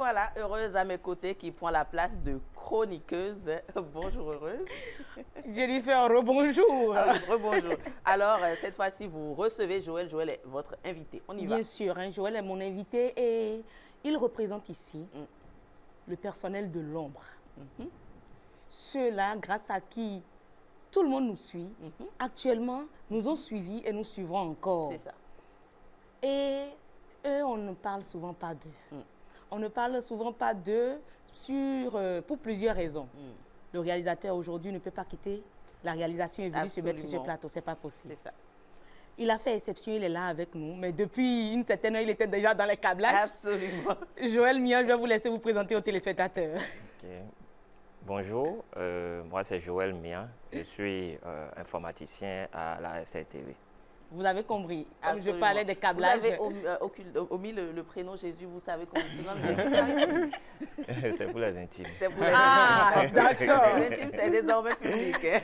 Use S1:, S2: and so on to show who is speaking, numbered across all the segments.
S1: voilà, Heureuse à mes côtés qui prend la place de chroniqueuse. Bonjour Heureuse.
S2: Jennifer, rebonjour.
S1: Ah oui, rebonjour. Alors, cette fois-ci, vous recevez Joël. Joël est votre invité. On y va.
S2: Bien sûr, hein, Joël est mon invité et il représente ici le personnel de l'ombre. Ceux-là, grâce à qui tout le monde nous suit, actuellement, nous ont suivis et nous suivrons encore.
S1: C'est ça.
S2: Et eux, on ne parle souvent pas d'eux. On ne parle souvent pas d'eux pour plusieurs raisons. Le réalisateur aujourd'hui ne peut pas quitter la réalisation et venir se mettre sur ce plateau. Ce n'est pas possible.
S1: C'est ça.
S2: Il a fait exception, il est là avec nous. Mais depuis une certaine heure, il était déjà dans les câblages.
S1: Absolument.
S2: Joël Mian, je vais vous laisser vous présenter aux téléspectateurs.
S3: Ok. Bonjour, moi c'est Joël Mian. Je suis informaticien à la SRTV.
S2: Vous avez compris. Comme
S1: Absolument.
S2: je parlais des câblages.
S1: Vous avez omis le prénom Jésus. Vous savez comment se nomme Jésus par ici.
S3: C'est pour les intimes.
S1: C'est pour les
S2: Ah, d'accord.
S1: Les intimes, c'est désormais public. Hein.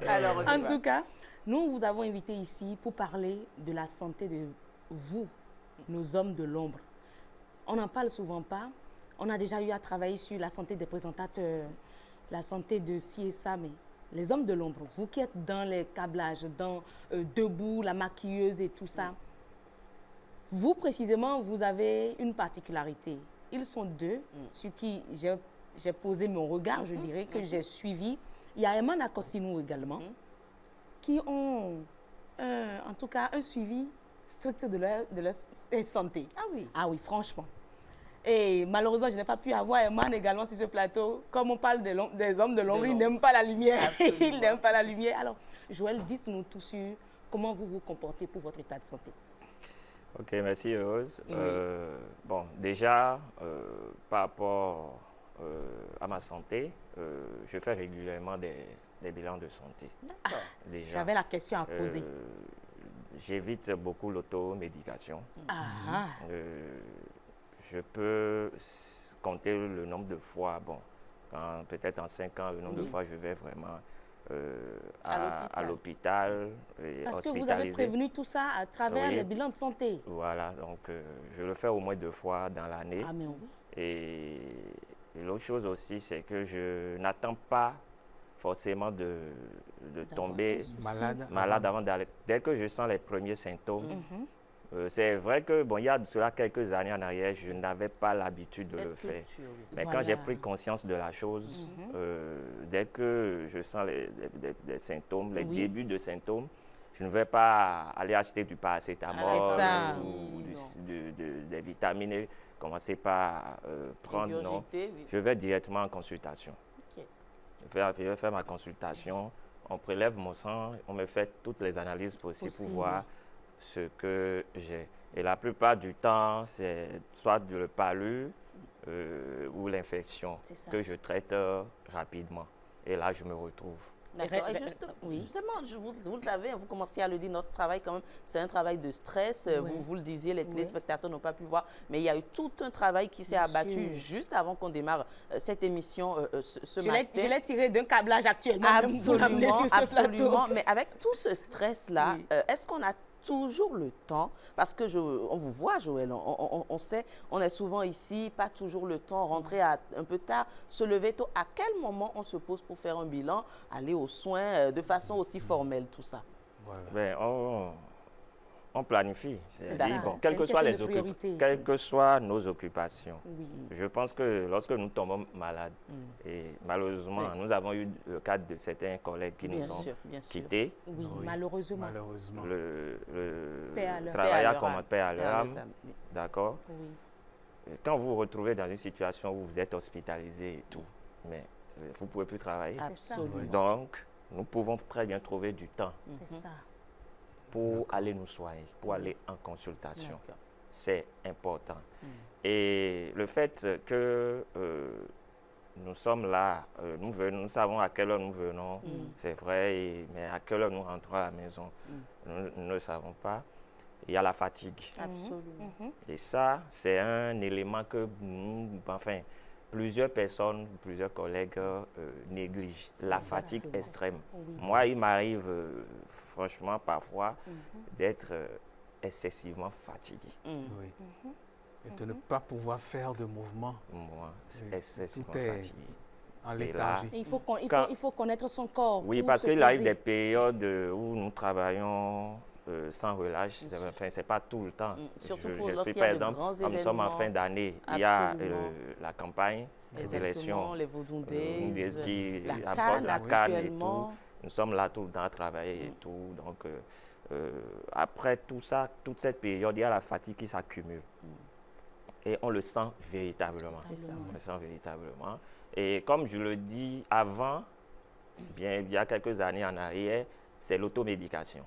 S1: Alors, on y
S2: En
S1: va.
S2: tout cas, nous vous avons invité ici pour parler de la santé de vous, nos hommes de l'ombre. On n'en parle souvent pas. On a déjà eu à travailler sur la santé des présentateurs, la santé de ci et ça, mais les hommes de l'ombre, vous qui êtes dans les câblages, dans Debout, la maquilleuse et tout ça, vous précisément, vous avez une particularité. Ils sont deux, sur qui j'ai posé mon regard, je dirais, que j'ai suivi. Il y a Eman Akosinou également, qui ont, en tout cas, un suivi strict de leur santé.
S1: Ah oui.
S2: Ah oui, franchement. Et malheureusement, je n'ai pas pu avoir Eman également sur ce plateau. Comme on parle des hommes de l'ombre, ils n'aiment pas la lumière. Ils n'aiment pas la lumière. Alors, Joël, dites-nous tout sur comment vous vous comportez pour votre état de santé.
S3: Ok, merci Heureuse.
S2: Oui.
S3: Déjà, par rapport à ma santé, je fais régulièrement des bilans de santé.
S1: D'accord.
S3: Déjà,
S2: J'avais la question à poser.
S3: j'évite beaucoup l'automédication.
S2: Ah,
S3: Je peux compter le nombre de fois, peut-être en 5 ans, le nombre de fois je vais vraiment à l'hôpital et
S2: parce que vous avez
S3: hospitalisé.
S2: prévenu tout ça à travers
S3: Oui.
S2: les bilans de santé.
S3: Voilà, donc je le fais au moins 2 fois dans l'année.
S2: Ah, mais oui.
S3: Et l'autre chose aussi, c'est que je n'attends pas forcément de tomber malade avant d'aller. Dès que je sens les premiers symptômes, c'est vrai que, il y a de cela quelques années en arrière, je n'avais pas l'habitude de le faire. Mais quand j'ai pris conscience de la chose, dès que je sens les symptômes, les débuts de symptômes, je ne vais pas aller acheter du paracétamol ou des vitamines et commencer par prendre, non.
S1: Oui.
S3: Je vais directement en consultation.
S1: Ok.
S3: Je vais faire ma consultation, on prélève mon sang, on me fait toutes les analyses possibles pour voir ce que j'ai. Et la plupart du temps, c'est soit le palu ou l'infection que je traite rapidement. Et là, je me retrouve.
S1: D'accord. Et justement, vous le savez, vous commencez à le dire, notre travail quand même, c'est un travail de stress. Vous le disiez, les téléspectateurs n'ont pas pu voir, mais il y a eu tout un travail qui s'est abattu juste avant qu'on démarre cette émission ce matin.
S2: Je l'ai tiré d'un câblage actuellement.
S1: Absolument. Mais avec tout ce stress-là, est-ce qu'on a toujours le temps, parce que on vous voit, Joël, on sait, on est souvent ici, pas toujours le temps, rentrer un peu tard, se lever tôt. À quel moment on se pose pour faire un bilan, aller aux soins de façon aussi formelle, tout ça?
S3: Voilà. On planifie. Quelles que soient nos occupations. Je pense que lorsque nous tombons malades, et malheureusement, nous avons eu le cas de certains collègues qui nous ont quittés.
S2: Oui, malheureusement.
S3: Le travail a commencé paix à leur âme. D'accord. Quand vous vous retrouvez dans une situation où vous êtes hospitalisé et tout, mais vous ne pouvez plus travailler.
S1: Absolument.
S3: Donc, nous pouvons très bien trouver du temps.
S2: C'est ça.
S3: Pour aller nous soigner, pour aller en consultation. C'est important. Et le fait que nous sommes là, nous savons à quelle heure nous venons, c'est vrai, mais à quelle heure nous rentrons à la maison, nous ne le savons pas. Il y a la fatigue.
S1: Absolument.
S3: Et ça, c'est un élément que plusieurs personnes, plusieurs collègues négligent, la fatigue extrême. Moi, il m'arrive franchement parfois d'être excessivement fatigué.
S4: et de ne pas pouvoir faire de mouvement.
S3: Moi,
S4: Tout
S3: excessivement
S4: est
S3: fatigué.
S4: en
S3: Et
S4: léthargie.
S2: Et il faut connaître son corps.
S3: Oui,
S2: pour
S3: parce
S2: se
S3: qu'il arrive
S2: poser.
S3: des périodes où nous travaillons sans relâche. Enfin, c'est pas tout le temps.
S1: Surtout
S3: Je-
S1: pour
S3: j'explique,
S1: lorsqu'il y
S3: par
S1: a de
S3: exemple,
S1: grands
S3: comme nous sommes en
S1: événements.
S3: fin d'année, il y a
S1: Absolument.
S3: la campagne, les
S1: Exactement,
S3: élections,
S1: les Vodou Days,
S3: la
S1: la
S3: CAN
S1: CAN
S3: et tout.
S1: actuellement.
S3: Nous sommes là tout le temps à travailler et tout. Donc, après tout ça, toute cette période, il y a la fatigue qui s'accumule. Et on le sent véritablement.
S1: C'est ça.
S3: On le sent véritablement. Et comme je le dis avant, bien, il y a quelques années en arrière, c'est l'automédication.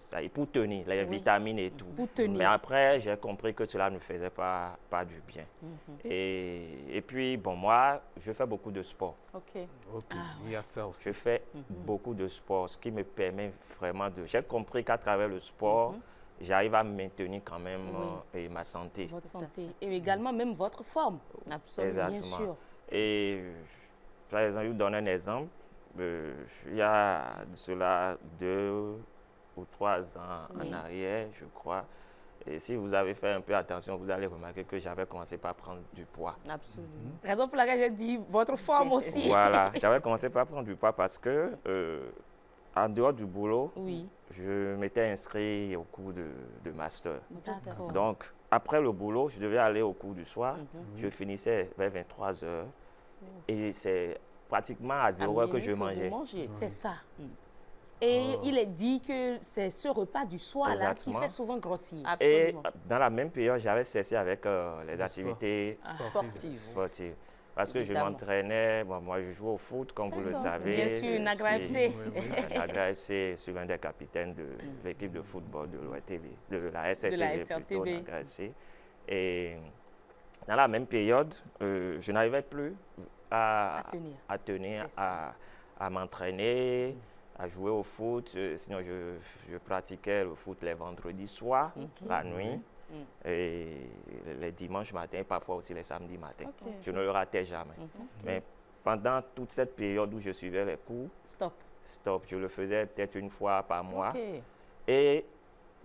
S3: Ça, et pour tenir, les vitamines et tout.
S2: Pour tenir.
S3: Mais après, j'ai compris que cela ne faisait pas du bien. Et puis, bon, moi, je fais beaucoup de sport.
S1: OK.
S4: Ok, il y a ça aussi.
S3: Je fais beaucoup de sport, ce qui me permet vraiment de... J'ai compris qu'à travers le sport, j'arrive à maintenir quand même et ma santé.
S2: Votre santé. Et également même votre forme.
S1: Absolument.
S2: Bien
S3: Exactement.
S2: sûr.
S3: Et par exemple, je vous donne un exemple. Il y a de cela 2 ou 3 ans en arrière, je crois. Et si vous avez fait un peu attention, vous allez remarquer que j'avais commencé par prendre du poids.
S1: Absolument.
S2: Raison pour laquelle j'ai dit votre forme aussi.
S3: Voilà, j'avais commencé par prendre du poids parce que, en dehors du boulot,
S2: Oui.
S3: je m'étais inscrit au cours de master.
S2: D'accord.
S3: Donc, après le boulot, je devais aller au cours du soir. Je finissais vers 23 heures. Et c'est pratiquement à 0 heure que je mangeais.
S2: C'est ça. Et il est dit que c'est ce repas du soir-là qui
S3: Exactement.
S2: fait souvent grossir.
S3: Et
S1: Absolument.
S3: dans la même période, j'avais cessé avec les activités
S1: Sportive.
S3: sportives. Parce que
S1: Évidemment.
S3: je m'entraînais, bon, moi je joue au foot, comme vous le savez.
S2: Bien sûr, Nagra FC.
S3: Nagra FC, je suis l'un des capitaines de l'équipe de football de l'ORTB, de la SRTB,
S2: De la
S3: plutôt,
S2: SRTB.
S3: Nagra FC. Et dans la même période, je n'arrivais plus à tenir,
S2: C'est ça.
S3: à m'entraîner, à jouer au foot. Sinon, je pratiquais le foot les vendredis soirs, la nuit, et les dimanches matins, parfois aussi les samedis matins. Je ne le ratais jamais. Mais pendant toute cette période où je suivais les cours,
S2: Stop.
S3: je le faisais peut-être une fois par mois.
S1: OK.
S3: Et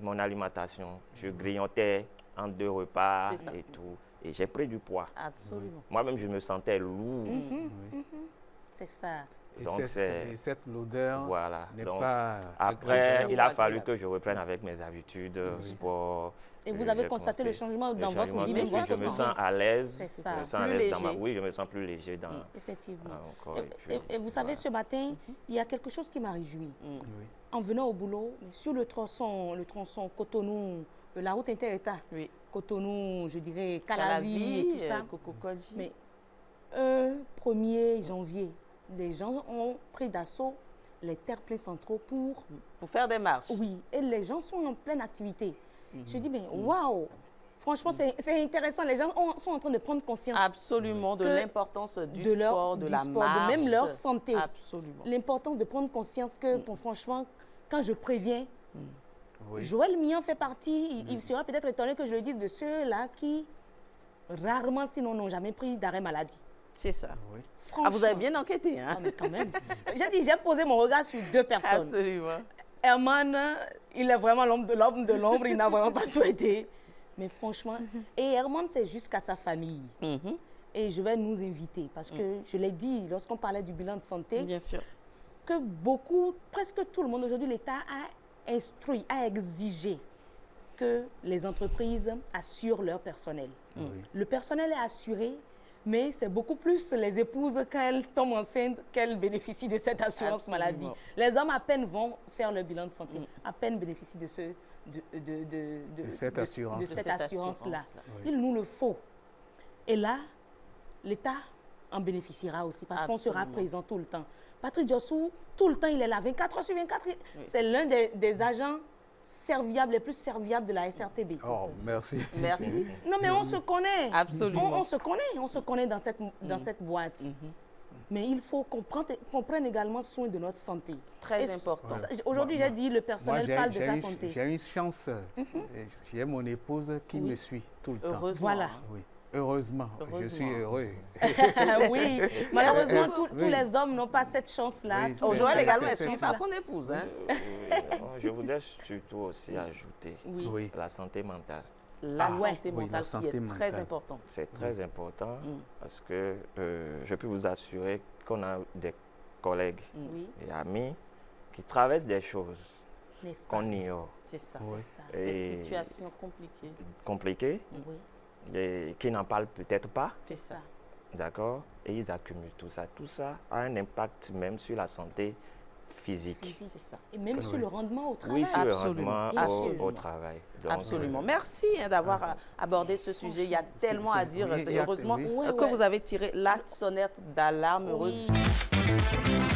S3: mon alimentation, je grignotais en 2 repas
S1: C'est ça.
S3: et tout. Et j'ai pris du poids.
S1: Absolument.
S3: Moi-même, je me sentais lourd.
S2: C'est ça.
S4: Et
S3: Donc,
S4: cette lourdeur
S3: Voilà.
S4: n'est
S3: Donc,
S4: pas
S3: après,
S4: agréable.
S3: il a fallu que je reprenne avec mes habitudes, sport.
S2: Et vous avez
S3: j'ai
S2: constaté le
S3: commencé-
S2: changement dans votre
S3: changement
S2: vie
S3: que
S2: de
S3: je me sens à l'aise.
S2: C'est ça.
S3: Je me sens à
S1: Plus
S3: l'aise dans ma...
S1: léger.
S3: Oui, je me sens plus léger dans...
S2: Effectivement.
S3: encore,
S2: Et,
S3: et puis,
S2: et vous savez, ce matin, il y a quelque chose qui m'a réjoui.
S4: Oui.
S2: En venant au boulot, sur le tronçon Cotonou, la route inter-État,
S1: Oui.
S2: Cotonou, je dirais
S1: Calavi,
S2: Calavi et tout ça.
S1: Coco Kodji.
S2: Mais 1er janvier, les gens ont pris d'assaut les terre-pleins centraux pour...
S1: Pour faire des marches.
S2: Oui, et les gens sont en pleine activité. Je dis, mais waouh! Franchement, c'est intéressant. Les gens sont en train de prendre conscience
S1: Absolument, de
S2: que
S1: l'importance du sport, de
S2: du
S1: la
S2: sport,
S1: marche.
S2: de même leur santé.
S1: Absolument.
S2: L'importance de prendre conscience que, bon, franchement, quand je préviens,
S4: Oui.
S2: Joël Mian fait partie, il sera peut-être étonné que je le dise, de ceux-là qui, rarement, sinon, n'ont jamais pris d'arrêt maladie.
S1: C'est ça.
S4: Oui.
S1: Ah, vous avez bien enquêté, hein?
S2: Ah, mais quand même. J'ai posé mon regard sur 2 personnes.
S1: Absolument.
S2: Herman, il est vraiment l'homme de l'ombre, il n'a vraiment pas souhaité. Mais franchement, et Herman, c'est jusqu'à sa famille. Et je vais nous inviter, parce que je l'ai dit lorsqu'on parlait du bilan de santé,
S1: Bien sûr.
S2: que beaucoup, presque tout le monde, aujourd'hui, l'État a instruit, a exigé que les entreprises assurent leur personnel. Le personnel est assuré, mais c'est beaucoup plus les épouses, quand elles tombent enceintes, qu'elles bénéficient de cette assurance maladie. Les hommes, à peine vont faire leur bilan de santé, à peine bénéficient de cette assurance-là. Il nous le faut. Et là, l'État en bénéficiera aussi, parce qu'on sera présent tout le temps. Patrick Diossou, tout le temps, il est là, 24 heures sur 24. C'est l'un des agents serviables, les plus serviables de la SRTB.
S4: Oh, merci.
S1: Merci.
S2: Non, mais on se connaît.
S1: Absolument.
S2: On se connaît dans cette boîte. Mais il faut qu'on prenne également soin de notre santé.
S1: C'est très important.
S2: Aujourd'hui, j'ai dit, le personnel parle de sa santé.
S4: J'ai une chance. J'ai mon épouse qui me suit tout le temps.
S1: Heureusement.
S2: Voilà.
S4: Oui. Heureusement, je suis heureux.
S2: Oui, malheureusement, tous les hommes n'ont pas cette chance-là.
S4: Oui,
S1: Joël également est
S4: c'est
S1: suivi
S4: ça.
S1: par son épouse. Hein?
S3: Je voudrais surtout aussi ajouter
S4: Oui.
S3: la santé mentale.
S1: la santé
S4: oui,
S1: mentale
S4: la
S1: qui
S4: santé
S1: est très
S4: mentale.
S1: importante.
S3: C'est très important parce que je peux vous assurer qu'on a des collègues
S2: Oui,
S3: et amis qui traversent des choses
S2: n'est-ce pas?
S3: qu'on ignore,
S1: C'est ça.
S4: Oui.
S2: C'est ça.
S1: Des situations compliquées.
S3: compliquées,
S2: Oui,
S3: et qui n'en parlent peut-être pas,
S2: c'est ça.
S3: d'accord? Et ils accumulent tout ça. Tout ça a un impact même sur la santé physique.
S2: Physique.
S1: C'est ça.
S2: Et même sur le rendement au travail.
S3: Oui, sur le
S1: Absolument,
S3: rendement
S1: absolument.
S3: au travail. Donc,
S1: Absolument. Merci d'avoir abordé ce sujet. Il y a tellement à dire.
S4: oui, il y a-
S1: Heureusement
S4: oui.
S1: que vous avez tiré la sonnette d'alarme. Heureusement.
S2: Oui.